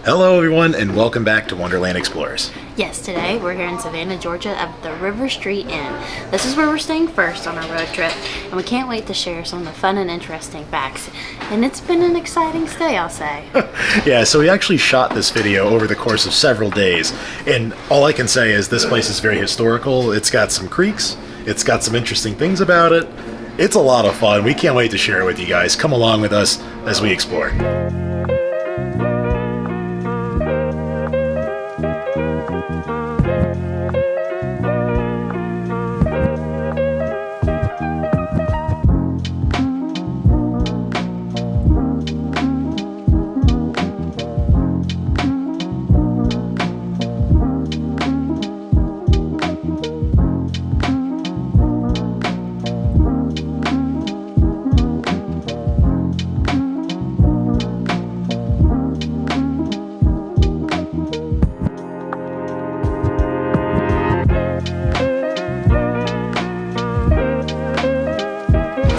Hello everyone and welcome back to Wonderland Explorers. Yes, today we're here in Savannah, Georgia at the River Street Inn. This is where we're staying first on our road trip, and we can't wait to share some of the fun and interesting facts. And it's been an exciting stay, I'll say. Yeah, so we actually shot this video over the course of several days, and all I can say is this place is very historical. It's got some creeks, it's got some interesting things about it. It's a lot of fun. We can't wait to share it with you guys. Come along with us as we explore.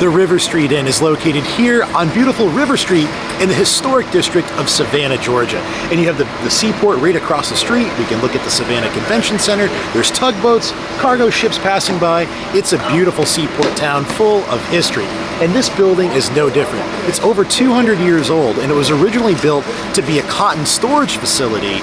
The River Street Inn is located here on beautiful River Street in the Historic District of Savannah, Georgia. And you have the seaport right across the street. We can look at the Savannah Convention Center. There's tugboats, cargo ships passing by. It's a beautiful seaport town full of history. And this building is no different. It's over 200 years old, and it was originally built to be a cotton storage facility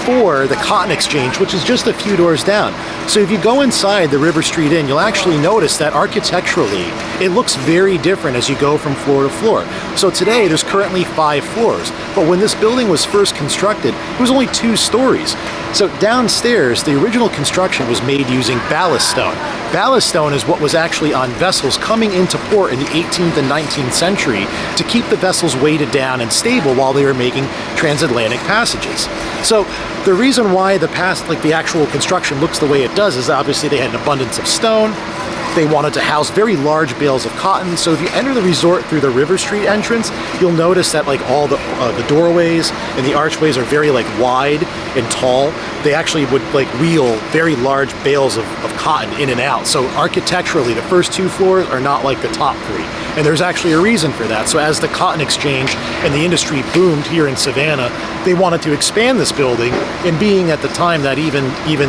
for the Cotton Exchange, which is just a few doors down. So if you go inside the River Street Inn, you'll actually notice that architecturally, it looks very different as you go from floor to floor. So today, there's currently 5 floors, but when this building was first constructed, it was only 2 stories. So downstairs, the original construction was made using ballast stone. Ballast stone is what was actually on vessels coming into port in the 18th and 19th century to keep the vessels weighted down and stable while they were making transatlantic passages. So the reason why the actual construction looks the way it does is obviously they had an abundance of stone. They wanted to house very large bales of cotton. So if you enter the resort through the River Street entrance, you'll notice that all the doorways and the archways are very wide and tall. They actually would wheel very large bales of cotton in and out. So architecturally, the first 2 floors are not like the top 3. And there's actually a reason for that. So as the Cotton Exchange and the industry boomed here in Savannah, they wanted to expand this building, and being at the time that even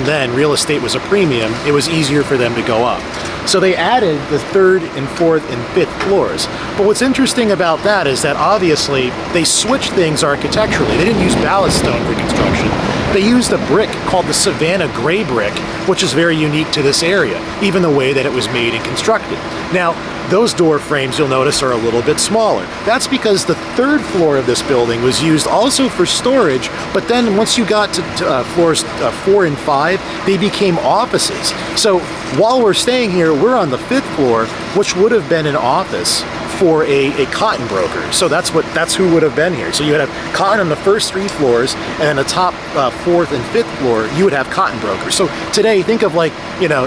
then real estate was a premium, it was easier for them to go up. So they added the 3rd and 4th and 5th floors. But what's interesting about that is that obviously they switched things architecturally. They didn't use ballast stone for construction. They used a brick called the Savannah gray brick, which is very unique to this area, even the way that it was made and constructed. Now, those door frames, you'll notice, are a little bit smaller. That's because the 3rd floor of this building was used also for storage, but then once you got to floors 4 and 5, they became offices. So while we're staying here, we're on the 5th floor, which would have been an office for a cotton broker. So that's who would have been here. So you would have cotton on the first 3 floors, and then the top 4th and 5th floor, you would have cotton brokers. So today, think of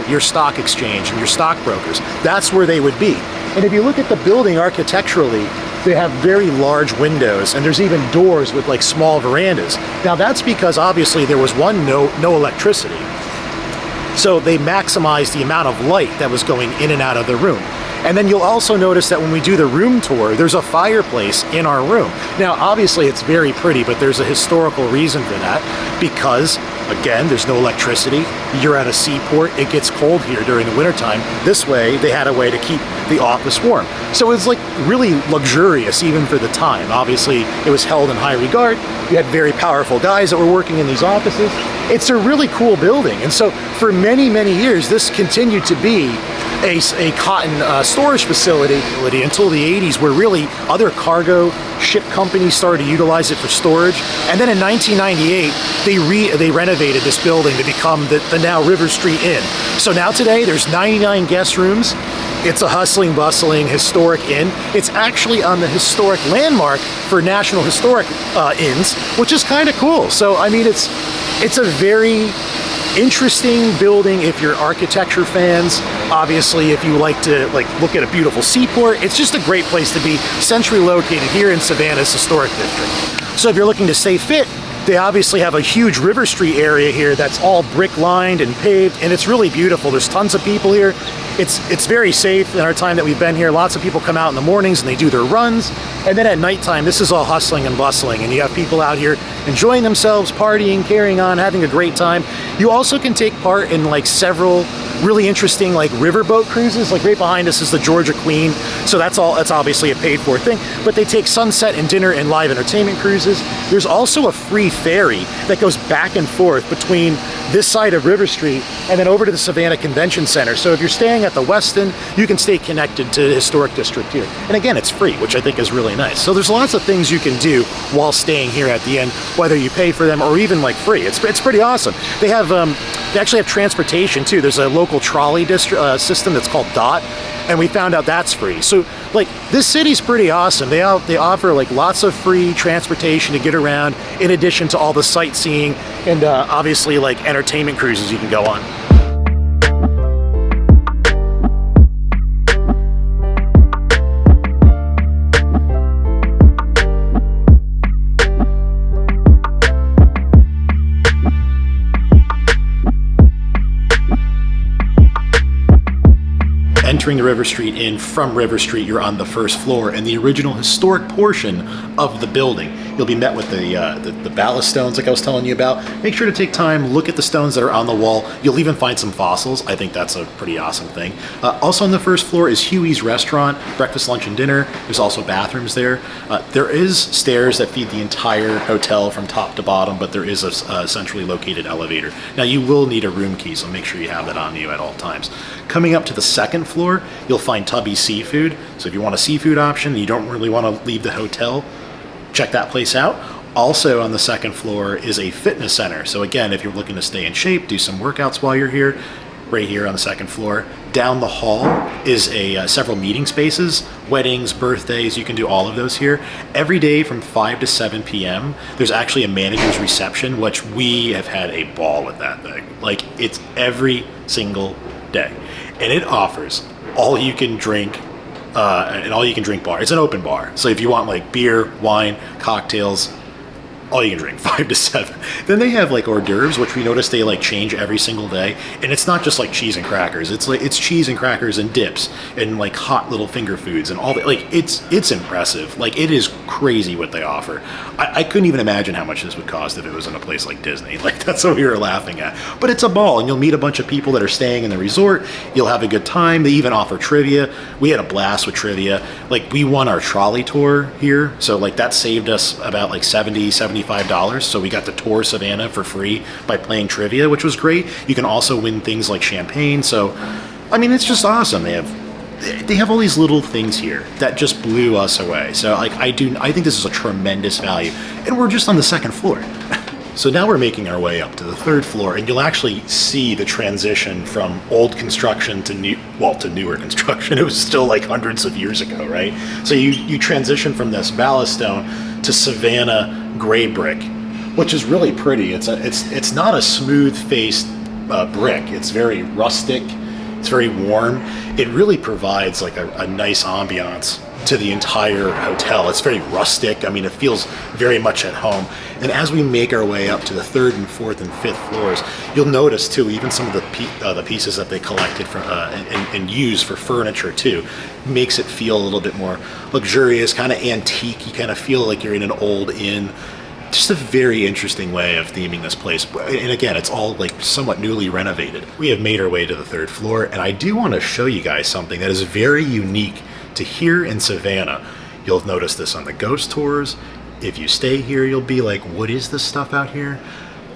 your stock exchange and your stockbrokers. That's where they would be. And if you look at the building architecturally, they have very large windows, and there's even doors with small verandas. Now that's because obviously there was no electricity. So they maximized the amount of light that was going in and out of the room. And then you'll also notice that when we do the room tour, there's a fireplace in our room. Now, obviously it's very pretty, but there's a historical reason for that because, again, there's no electricity. You're at a seaport. It gets cold here during the wintertime. This way, they had a way to keep the office warm. So it's really luxurious even for the time. Obviously, it was held in high regard. You had very powerful guys that were working in these offices. It's a really cool building. And so for many, many years, this continued to be a cotton storage facility until the 80s, where really other cargo ship companies started to utilize it for storage. And then in 1998, they renovated this building to become the now River Street Inn. So now today there's 99 guest rooms. It's a hustling, bustling, historic inn. It's actually on the historic landmark for National Historic Inns, which is kind of cool. So I mean, it's a very interesting building if you're architecture fans. Obviously, if you like to look at a beautiful seaport, it's just a great place to be, centrally located here in Savannah's Historic District. So if you're looking to stay fit, They obviously have a huge River Street area here that's all brick lined and paved, and it's really beautiful. There's tons of people here. It's very safe in our time that we've been here. Lots of people come out in the mornings and they do their runs, and then at nighttime this is all hustling and bustling, and you have people out here enjoying themselves, partying, carrying on, having a great time. You also can take part in like several really interesting like riverboat cruises. Like right behind us is the Georgia Queen, so that's obviously a paid for thing, but they take sunset and dinner and live entertainment cruises. There's also a free ferry that goes back and forth between this side of River Street and then over to the Savannah Convention Center. So if you're staying at the Westin, you can stay connected to the Historic District here. And again, it's free, which I think is really nice. So there's lots of things you can do while staying here at the end, whether you pay for them or even like free. It's pretty awesome. They actually have transportation too. There's a local trolley system that's called DOT, and we found out that's free. So like this city's pretty awesome. They offer like lots of free transportation to get around, in addition to all the sightseeing and obviously like entertainment cruises you can go on. Entering the River Street Inn from River Street, you're on the first floor in the original historic portion of the building. You'll be met with the ballast stones like I was telling you about. Make sure to take time, look at the stones that are on the wall. You'll even find some fossils. I think that's a pretty awesome thing. Also on the first floor is Huey's Restaurant, breakfast, lunch, and dinner. There's also bathrooms there. There is stairs that feed the entire hotel from top to bottom, but there is a centrally located elevator. Now you will need a room key, so make sure you have that on you at all times. Coming up to the second floor, you'll find Tubby's Seafood. So if you want a seafood option and you don't really want to leave the hotel, check that place out. Also on the second floor is a fitness center. So again, if you're looking to stay in shape, do some workouts while you're here, right here on the second floor. Down the hall is several meeting spaces, weddings, birthdays, you can do all of those here. Every day from 5 to 7 p.m., there's actually a manager's reception, which we have had a ball with that thing. Like, it's every single day. And it offers all you can drink and all you can drink bar. It's an open bar. So if you want like beer, wine, cocktails, all you can drink, 5 to 7. Then they have like hors d'oeuvres, which we notice they like change every single day. And it's not just like cheese and crackers. It's cheese and crackers and dips and like hot little finger foods and all that. Like it's impressive. Like it is crazy what they offer. I couldn't even imagine how much this would cost if it was in a place like Disney. Like that's what we were laughing at. But it's a ball, and you'll meet a bunch of people that are staying in the resort. You'll have a good time. They even offer trivia. We had a blast with trivia. Like we won our trolley tour here. So like that saved us about like $75. So we got to tour Savannah for free by playing trivia, which was great. You can also win things like champagne. So, I mean, it's just awesome. They have all these little things here that just blew us away. So like I think this is a tremendous value, and we're just on the second floor. So now we're making our way up to the third floor, and you'll actually see the transition from old construction to newer construction. It was still like hundreds of years ago, right? So you transition from this ballast stone to Savannah gray brick, which is really pretty. It's not a smooth faced brick. It's very rustic. It's very warm. It really provides like a nice ambiance to the entire hotel. It's very rustic. I mean, it feels very much at home. And as we make our way up to the third and fourth and fifth floors, you'll notice too, even some of the pieces that they collected from and used for furniture too, makes it feel a little bit more luxurious, kind of antique. You kind of feel like you're in an old inn. Just a very interesting way of theming this place. And again, it's all like somewhat newly renovated. We have made our way to the third floor, and I do want to show you guys something that is very unique to here in Savannah. You'll notice this on the ghost tours. If you stay here, you'll be like, what is this stuff out here?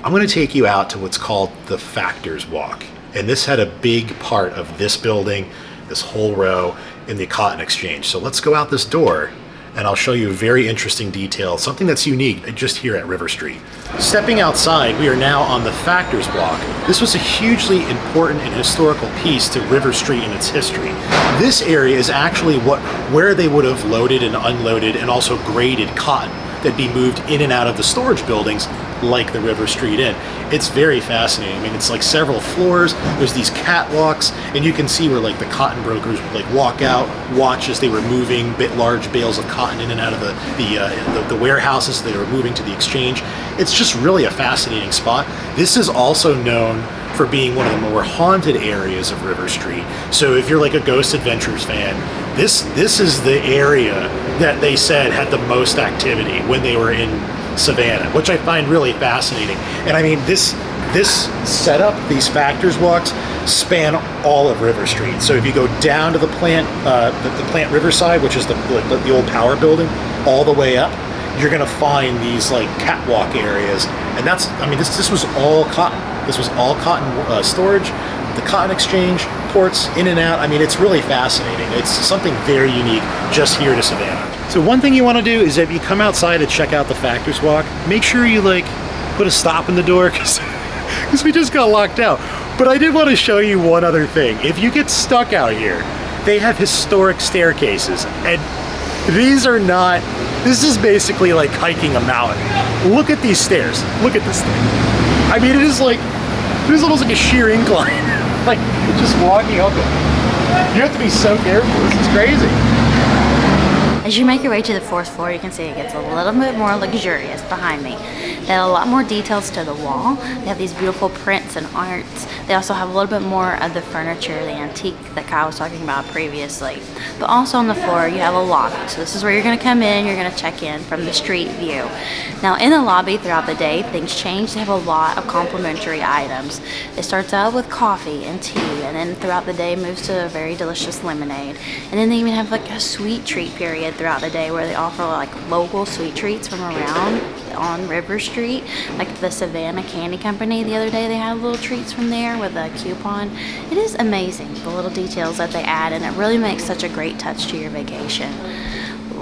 I'm going to take you out to what's called the Factors Walk. And this had a big part of this building, this whole row, in the Cotton Exchange. So let's go out this door, and I'll show you a very interesting detail, something that's unique just here at River Street. Stepping outside, we are now on the Factors Walk. This was a hugely important and historical piece to River Street in its history. This area is actually where they would have loaded and unloaded and also graded cotton. that'd be moved in and out of the storage buildings like the River Street Inn. It's very fascinating. I mean, it's like several floors. There's these catwalks, and you can see where like the cotton brokers would like walk out, watch as they were moving large bales of cotton in and out of the warehouses they were moving to the exchange. It's just really a fascinating spot. This is also known for being one of the more haunted areas of River Street. So if you're like a Ghost Adventures fan, this is the area that they said had the most activity when they were in Savannah, which I find really fascinating. And I mean, this setup, these factors walks, span all of River Street. So if you go down to the plant Riverside, which is the old power building, all the way up, you're gonna find these like catwalk areas. And that's, I mean, this was all cotton. This was all cotton storage, the cotton exchange, ports in and out. I mean, it's really fascinating. It's something very unique just here to Savannah. So one thing you want to do is if you come outside to check out the Factors Walk, make sure you like put a stop in the door because we just got locked out. But I did want to show you one other thing. If you get stuck out here, they have historic staircases, and these are not, this is basically like hiking a mountain. Look at these stairs. Look at this thing. I mean, it is almost like a sheer incline. Like just walking up it. You have to be so careful. This is crazy. As you make your way to the 4th floor, you can see it gets a little bit more luxurious behind me. They have a lot more details to the wall. They have these beautiful prints and arts. They also have a little bit more of the furniture, the antique that Kyle was talking about previously. But also on the floor, you have a lobby. So this is where you're gonna come in, you're gonna check in from the street view. Now in the lobby throughout the day, things change. They have a lot of complimentary items. It starts out with coffee and tea, and then throughout the day moves to a very delicious lemonade. And then they even have like a sweet treat period throughout the day where they offer like local sweet treats from around on River Street, like the Savannah Candy Company. The other day they had little treats from there with a coupon. It is amazing, the little details that they add, and it really makes such a great touch to your vacation.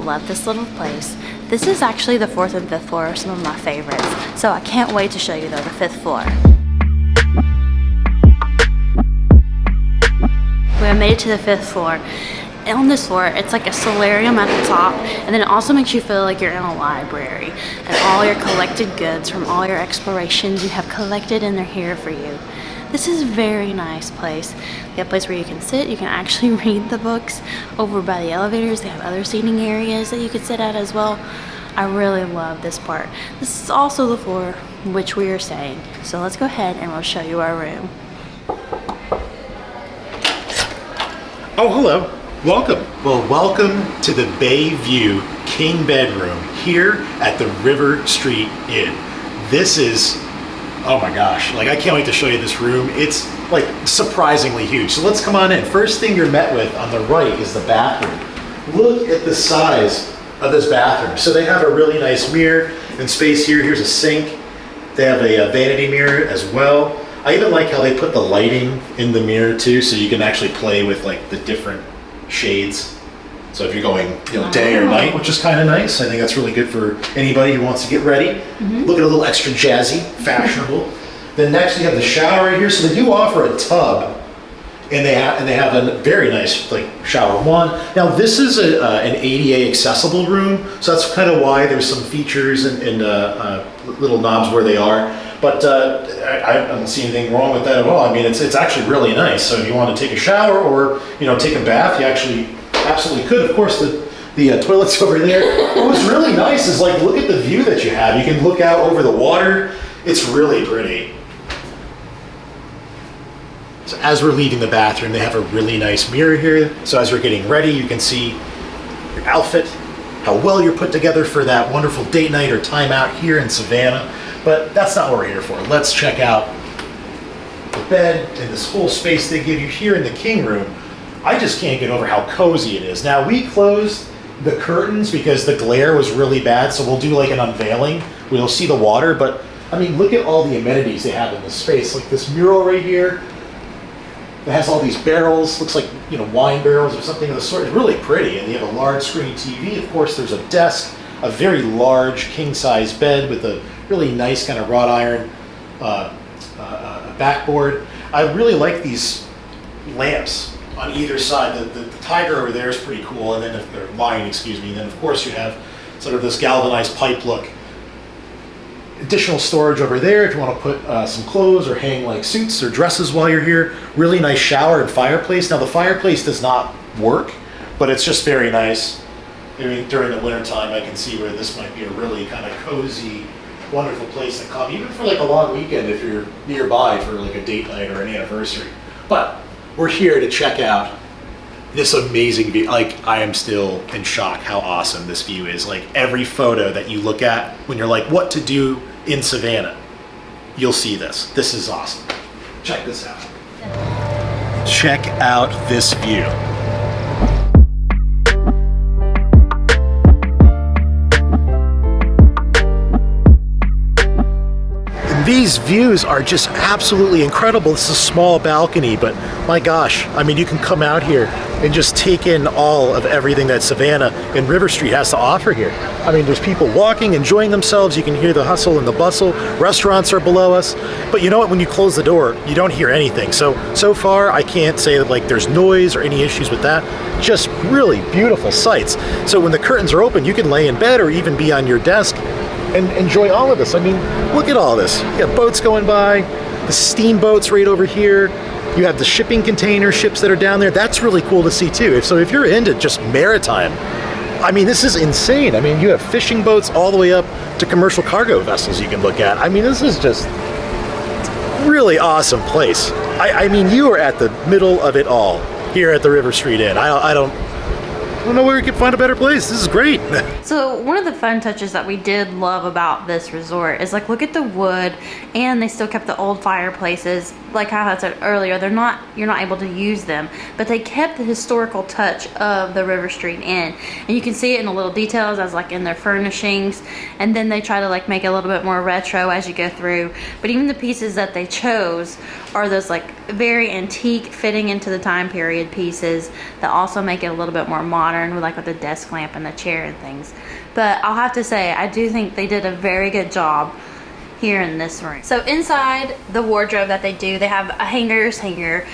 Love this little place. This is actually the 4th and 5th floor are some of my favorites, so I can't wait to show you though the 5th floor. We have made it to the 5th floor. And on this floor, it's like a solarium at the top, and then it also makes you feel like you're in a library, and all your collected goods from all your explorations you have collected, and they're here for you. This is a very nice place. They have a place where you can sit, you can actually read the books. Over by the elevators, they have other seating areas that you could sit at as well. I really love this part. This is also the floor which we are staying. So let's go ahead and we'll show you our room. Oh, hello. Welcome. Well, welcome to the Bay View King Bedroom here at the River Street Inn. This is, oh my gosh, like I can't wait to show you this room. It's like surprisingly huge. So let's come on in. First thing you're met with on the right is the bathroom. Look at the size of this bathroom. So they have a really nice mirror and space here. Here's a sink. They have a vanity mirror as well. I even like how they put the lighting in the mirror too, so you can actually play with like the different shades. So if you're going, day or night, which is kind of nice. I think that's really good for anybody who wants to get ready. Look at a little extra jazzy, fashionable. Then next we have the shower right here. So they do offer a tub, and they have a very nice like shower wand. Now this is an ADA accessible room, so that's kind of why there's some features and little knobs where they are. But I don't see anything wrong with that at all. I mean, it's actually really nice. So if you want to take a shower or take a bath, you actually absolutely could. Of course, the toilet's over there. What was really nice is like look at the view that you have. You can look out over the water. It's really pretty. So as we're leaving the bathroom, they have a really nice mirror here. So as we're getting ready, you can see your outfit, how well you're put together for that wonderful date night or time out here in Savannah. But that's not what we're here for. Let's check out the bed and this whole space they give you here in the king room. I just can't get over how cozy it is. Now we closed the curtains because the glare was really bad, so we'll do like an unveiling. We'll see the water, but I mean, look at all the amenities they have in this space. Like this mural right here that has all these barrels, looks like wine barrels or something of the sort. It's really pretty, and you have a large screen TV. Of course, there's a desk, a very large king-size bed with a really nice kind of wrought iron backboard. I really like these lamps on either side. The tiger over there is pretty cool, and then lion, excuse me. And then of course you have sort of this galvanized pipe look. Additional storage over there if you want to put some clothes or hang like suits or dresses while you're here. Really nice shower and fireplace. Now the fireplace does not work, but it's just very nice. I mean, during the winter time, I can see where this might be a really kind of cozy, wonderful place to come, even for like a long weekend if you're nearby for like a date night or an anniversary. But we're here to check out this amazing view. Like, I am still in shock how awesome this view is. Like, every photo that you look at when you're like, what to do in Savannah, you'll see this. This is awesome. Check this out. Check out this view. These views are just absolutely incredible. This is a small balcony, but my gosh, I mean, you can come out here and just take in all of everything that Savannah and River Street has to offer here. I mean, there's people walking, enjoying themselves. You can hear the hustle and the bustle. Restaurants are below us. But you know what? When you close the door, you don't hear anything. So far, I can't say that like there's noise or any issues with that. Just really beautiful sights. So when the curtains are open, you can lay in bed or even be on your desk and enjoy all of this. I mean, look at all this. You got boats going by, the steamboats right over here. You have the shipping container ships that are down there. That's really cool to see too. So if you're into just maritime, I mean, this is insane. I mean, you have fishing boats all the way up to commercial cargo vessels you can look at. I mean, this is just really awesome place. I mean, you are at the middle of it all here at the River Street Inn. I don't know where you could find a better place. This is great. So one of the fun touches that we did love about this resort is like, look at the wood, and they still kept the old fireplaces. Like how I said earlier, you're not able to use them, but they kept the historical touch of the River Street Inn, and you can see it in the little details as like in their furnishings, and then they try to like make it a little bit more retro as you go through. But even the pieces that they chose are those like very antique, fitting into the time period pieces that also make it a little bit more modern, with the desk lamp and the chair and things. But I'll have to say, I do think they did a very good job here in this room. So inside the wardrobe that they do, they have hangers, hang your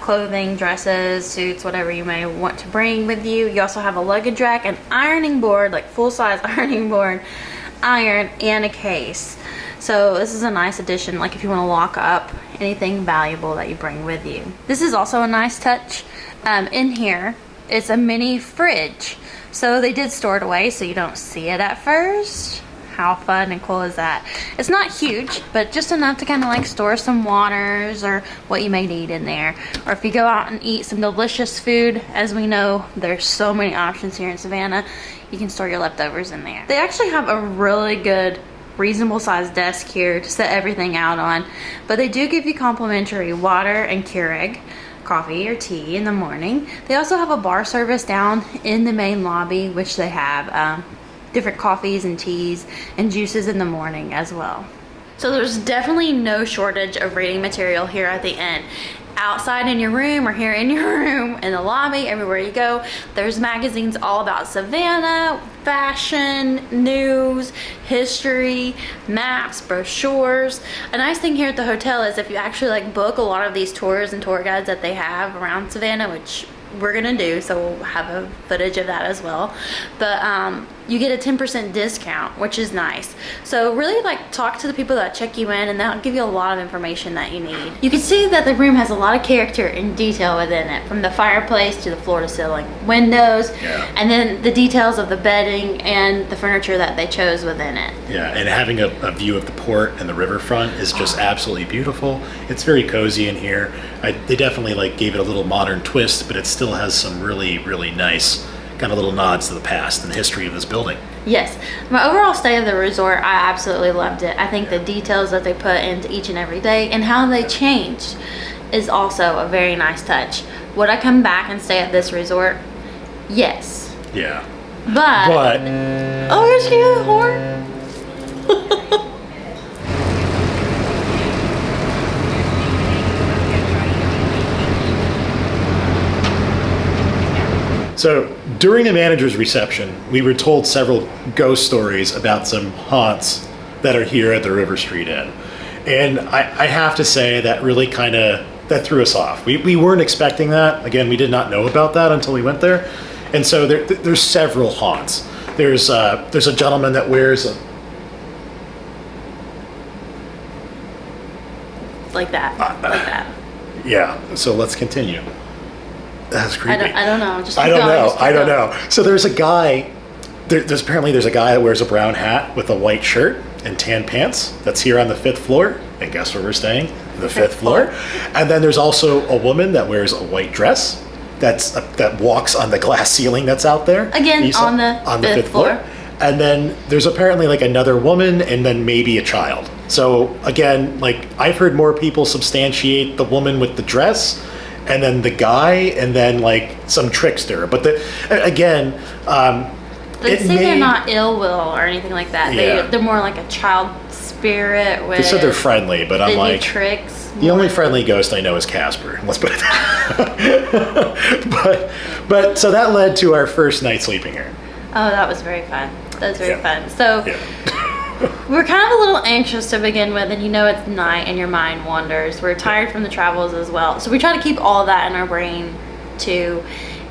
clothing, dresses, suits, whatever you may want to bring with you. You also have a luggage rack, an ironing board, like full-size ironing board, iron, and a case. So this is a nice addition, like if you want to lock up anything valuable that you bring with you. This is also a nice touch. In here, it's a mini fridge. So they did store it away so you don't see it at first. How fun and cool is that? It's not huge, but just enough to kind of like store some waters or what you may need in there. Or if you go out and eat some delicious food, as we know, there's so many options here in Savannah, you can store your leftovers in there. They actually have a really good reasonable sized desk here to set everything out on, but they do give you complimentary water and Keurig coffee or tea in the morning. They also have a bar service down in the main lobby, which they have different coffees and teas and juices in the morning as well. So there's definitely no shortage of reading material here at the inn. Outside in your room or here in your room, in the lobby, everywhere you go, there's magazines all about Savannah, fashion, news, history, maps, brochures. A nice thing here at the hotel is if you actually like book a lot of these tours and tour guides that they have around Savannah, which we're gonna do, so we'll have a footage of that as well, but you get a 10% discount, which is nice. So really like talk to the people that check you in, and they'll give you a lot of information that you need. You can see that the room has a lot of character and detail within it, from the fireplace to the floor to ceiling windows, and then the details of the bedding and the furniture that they chose within it. Yeah, and having a view of the port and the riverfront is just absolutely beautiful. It's very cozy in here. They definitely like gave it a little modern twist, but it still has some really, really nice kind of little nods to the past and the history of this building. Yes, my overall stay of the resort, I absolutely loved it. I think the details that they put into each and every day and how they changed is also a very nice touch. Would I come back and stay at this resort? Yes. Yeah. But oh, here's the horn. So during the manager's reception, we were told several ghost stories about some haunts that are here at the River Street Inn. And I have to say that really that threw us off. We weren't expecting that. Again, we did not know about that until we went there. And so there's several haunts. There's a gentleman that wears a like that. Like that. Yeah, so let's continue. That's creepy. I don't know. Just keep I don't going, know. just keep I don't going. know. So there's a guy. There's a guy that wears a brown hat with a white shirt and tan pants. That's here on the 5th floor. And guess where we're staying? The 5th floor. And then there's also a woman that wears a white dress. That walks on the glass ceiling that's out there. Again, on the 5th floor. And then there's apparently like another woman and then maybe a child. So again, like I've heard more people substantiate the woman with the dress and then the guy and then like some trickster. But again, they say they're not ill will or anything like that. Yeah. They're more like a child spirit. With they said they're friendly, but I'm like, tricks. the only friendly ghost I know is Casper. Let's put it that. but so that led to our first night sleeping here. Oh, that was very fun. That was very fun. So Yeah. we're kind of a little anxious to begin with, and it's night and your mind wanders. We're tired from the travels as well. So we try to keep all that in our brain too.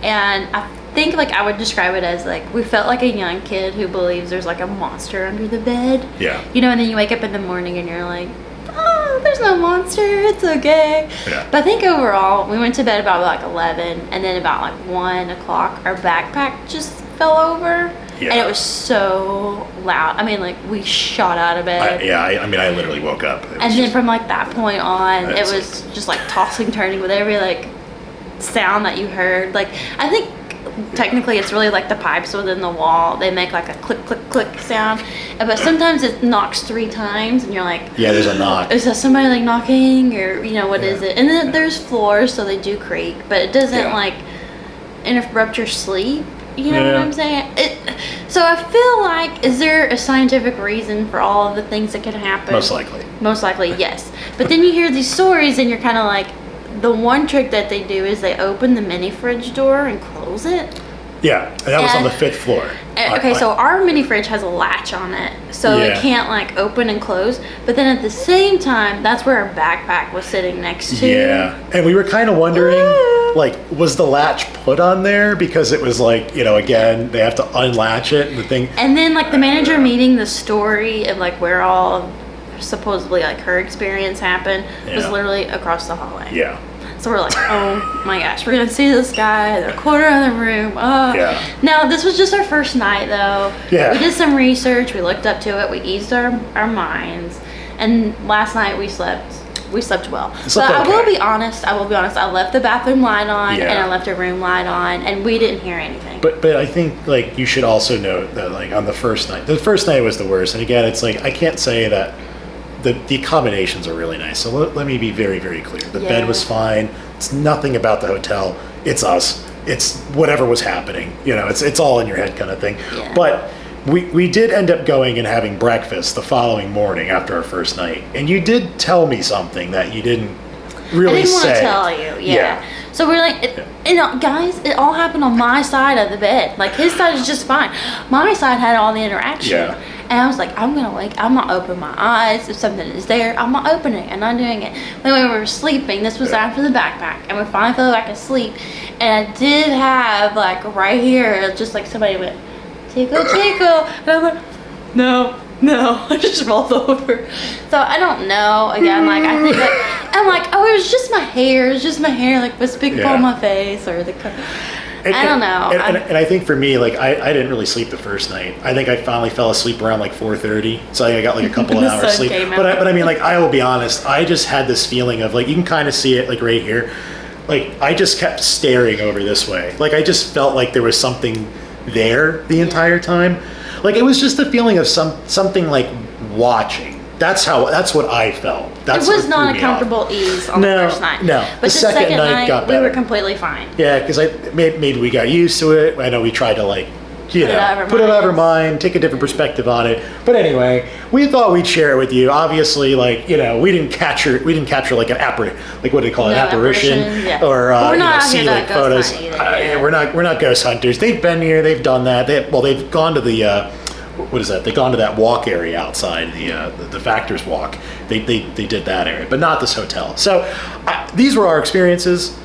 And I think like I would describe it as like we felt like a young kid who believes there's like a monster under the bed. Yeah. And then you wake up in the morning and you're like, oh, there's no monster, it's okay. Yeah. But I think overall, we went to bed about like 11, and then about like 1 o'clock, our backpack just fell over. Yeah. And it was so loud. I mean, like we shot out of bed. I mean, I literally woke up. And then from like that point on, it That's was just like tossing, turning with every like sound that you heard. Like I think technically it's really like the pipes within the wall. They make like a click, click, click sound. But sometimes it knocks 3 times, and you're like, yeah, there's a knock. is that somebody like knocking, or what is it? And then there's floors, so they do creak, but it doesn't like interrupt your sleep. You know what I'm saying? So I feel like, is there a scientific reason for all of the things that can happen? Most likely. Most likely, yes. But then you hear these stories and you're kind of like, the one trick that they do is they open the mini fridge door and close it. Yeah, and that was on the 5th floor. Okay, so our mini fridge has a latch on it, so it can't like open and close. But then at the same time, that's where our backpack was sitting next to. Yeah, and we were kind of wondering, like, was the latch put on there because it was like, again, they have to unlatch it and the thing. And then like the manager meeting the story of like where all supposedly like her experience happened was literally across the hallway. Yeah. So we're like, oh my gosh, we're gonna see this guy in the corner of the room. Oh. Yeah. Now this was just our first night though. Yeah. We did some research, we looked up to it, we eased our minds, and last night we slept well. But I will be honest, I left the bathroom light on and I left a room light on, and we didn't hear anything. But I think like you should also note that like on the first night was the worst. And again, it's like I can't say that the accommodations are really nice. So let me be very, very clear. The bed was fine. It's nothing about the hotel. It's us. It's whatever was happening. It's all in your head kind of thing. Yeah. But we did end up going and having breakfast the following morning after our first night. And you did tell me something that you didn't really say. I didn't want to tell you. Yeah. So we're like, guys, it all happened on my side of the bed. Like his side is just fine. My side had all the interaction. Yeah. And I was like, I'm not open my eyes. If something is there, I'm not opening it. I'm not doing it. Then when we were sleeping, this was after the backpack, and we finally fell back asleep. And I did have like right here, just like somebody went, tickle, tickle. And I'm like, no. I just rolled over. So I don't know. Again, like I think I'm like, oh, it was just my hair. It was just my hair, like was big on my face or the. I don't know. And I think for me, like I didn't really sleep the first night. I think I finally fell asleep around like 4:30. So I got like a couple of hours sleep. But I mean, like I will be honest, I just had this feeling of like you can kind of see it like right here. Like I just kept staring over this way. Like I just felt like there was something there the entire time. Like it was just a feeling of something like watching. That's what I felt. It was not a comfortable ease on the first night. No, but the second night got better. We were completely fine. Yeah, because maybe we got used to it. I know we tried to like, put it out of our mind, take a different perspective on it. But anyway, we thought we'd share it with you. Obviously, like we didn't capture like an what do they call it, an apparition, or we're not see like photos. We're not ghost hunters. They've been here, they've done that. They've gone to the. What is that? They've gone to that walk area outside the Factors Walk. They did that area, but not this hotel. So these were our experiences.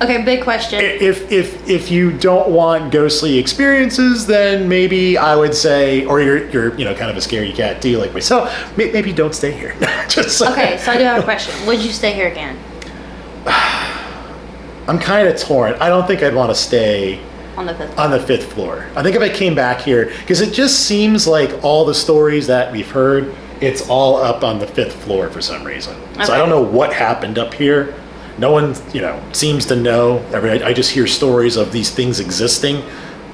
Okay, big question. If you don't want ghostly experiences, then maybe I would say, or you're kind of a scaredy cat too, like myself, maybe don't stay here. Just Okay, so I do have a question. Would you stay here again? I'm kind of torn. I don't think I'd want to stay On the 5th floor. on the 5th floor. I think if I came back here, because it just seems like all the stories that we've heard, it's all up on the 5th floor for some reason. Okay. So I don't know what happened up here. No one, seems to know. I just hear stories of these things existing,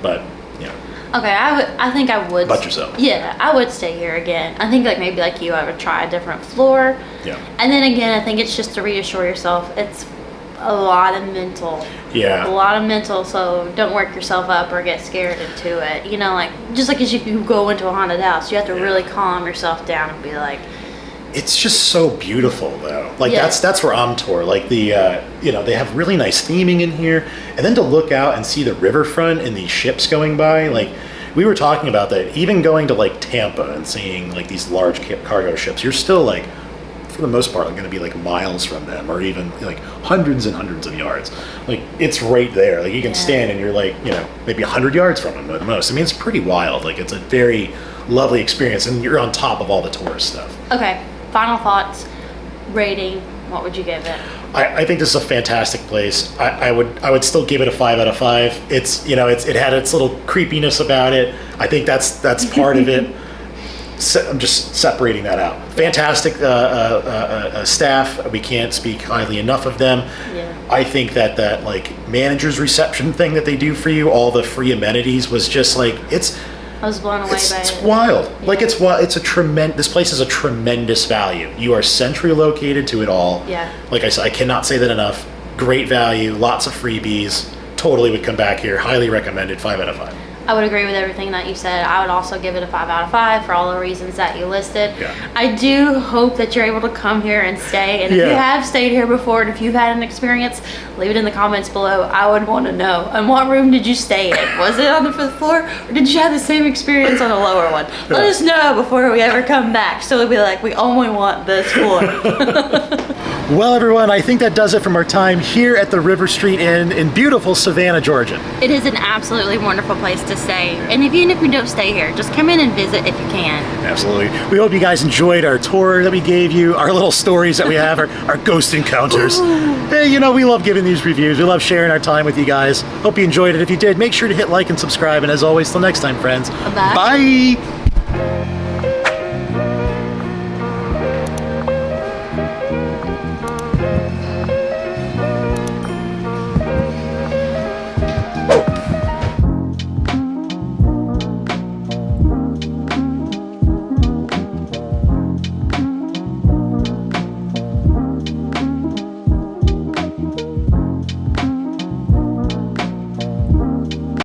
but, Okay, I think I would. About yourself. Yeah, I would stay here again. I think maybe like you, I would try a different floor. Yeah. And then again, I think it's just to reassure yourself. It's a lot of mental. Yeah. A lot of mental, so don't work yourself up or get scared into it. Just like as if you go into a haunted house, you have to really calm yourself down and be like, It's just so beautiful, though. Like Yeah. that's where I'm toward. Like they have really nice theming in here, and then to look out and see the riverfront and these ships going by. Like we were talking about that. Even going to like Tampa and seeing like these large cargo ships, you're still like, for the most part, going to be like miles from them, or even like hundreds and hundreds of yards. Like it's right there. Like you can stand and you're like, maybe 100 yards from them at most. I mean, it's pretty wild. Like it's a very lovely experience, and you're on top of all the tourist stuff. okay, final thoughts, rating, what would you give it? I think this is a fantastic place. I would still give it a 5 out of 5. It's it had its little creepiness about it. I think that's part of it. I'm just separating that out. Fantastic staff. We can't speak highly enough of them. Yeah. I think that like manager's reception thing that they do for you, all the free amenities, was just like I was blown away by it's it. wild. Yeah. Like it's a tremendous. This place is a tremendous value. You are centrally located to it all. Yeah. Like I said, I cannot say that enough. Great value, lots of freebies. Totally would come back here. Highly recommended. 5 out of 5. I would agree with everything that you said. I would also give it a 5 out of 5 for all the reasons that you listed. Yeah. I do hope that you're able to come here and stay. And if you have stayed here before and if you've had an experience, leave it in the comments below. I would want to know. And what room did you stay in? Was it on the 5th floor, or did you have the same experience on a lower one? Let us know before we ever come back. So it'll be like, we only want this floor. Well, everyone, I think that does it from our time here at the River Street Inn in beautiful Savannah, Georgia. It is an absolutely wonderful place to stay. And even if you don't stay here, just come in and visit if you can. Absolutely. We hope you guys enjoyed our tour that we gave you, our little stories that we have, our ghost encounters. Hey, we love giving these reviews. We love sharing our time with you guys. Hope you enjoyed it. If you did, make sure to hit like and subscribe. And as always, till next time, friends. Bye. Bye.